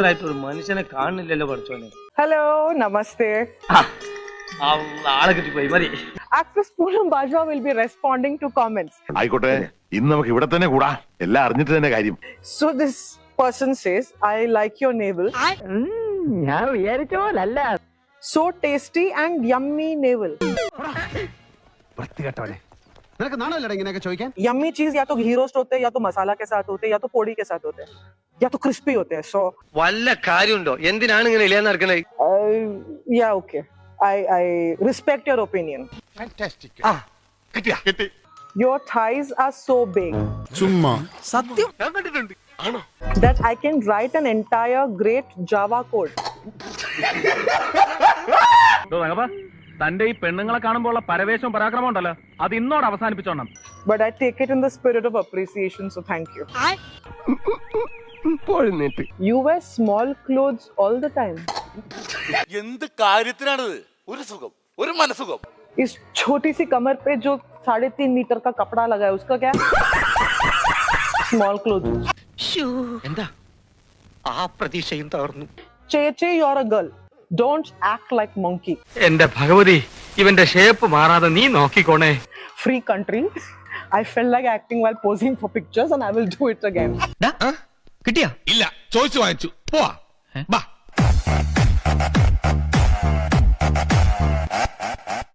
ഓഫീസറായിട്ട് ഒരു മനുഷ്യനെ കാണുന്നില്ലല്ലോ പഠിച്ചോനെ. ഹലോ നമസ്തേ. ആളെ കിട്ടിപ്പോയി മതി. Actress Poonam Bajwa will be responding to comments. ആയിക്കോട്ടെ, ഇന്ന് നമുക്ക് ഇവിടെ തന്നെ കൂടാ, എല്ലാം അറിഞ്ഞിട്ട് തന്നെ കാര്യം. So this person says, I like your navel. ഞാൻ വിചാരിച്ച പോലല്ല. So tasty and yummy navel. നിനക്ക് നാണല്ലേ ഇങ്ങനെയൊക്കെ ചോദിക്കാൻ? Yummy cheese या तो घी रोस्ट होते हैं, या तो मसाला के साथ होते हैं, या तो पोड़ी के साथ होते हैं, या तो crispy होते हैं. So വല്ല കാര്യമുണ്ടോ? എന്തിനാണ് ഇങ്ങനെ ഇല്ലാന്ന് നടക്കണേ? yeah, okay. I respect your opinion. Fantastic. കിട്ടി. Your thighs are so big ഞാൻ കണ്ടിട്ടുണ്ട്. ആണോ? that I can write an entire great Java code. തന്റെ ഈ പെണ്ണുങ്ങളെ കാണുമ്പോൾ ഉള്ള പരവേശവും പരാക്രമം ഉണ്ടല്ലോ, അത് ഇന്നോട് അവസാനിപ്പിച്ചോണം. But I take it in the spirit of appreciation, so thank you. You wear small clothes all the time. എന്ത് കാര്യത്തിനാണിത്? ഒരു സുഖം, ഒരു മനസുഖം. इस छोटी सी कमर पे जो 3.5 मीटर का कपड़ा लगा है, उसका क्या? Small clothes. എന്താ ആ പ്രതീക്ഷയും തകർന്നു. Cheche, you're a girl. Don't act like monkey. എന്റെ ഭഗവതി, ഇവന്റെ ഷേപ്പ് മാറാതെ നീ നോക്കിക്കോണേ. Free country. I felt like acting while posing for pictures, and I will do it again. കിട്ടിയാ? ഇല്ല, ചോദിച്ചു വാങ്ങിച്ചു. പോവാ.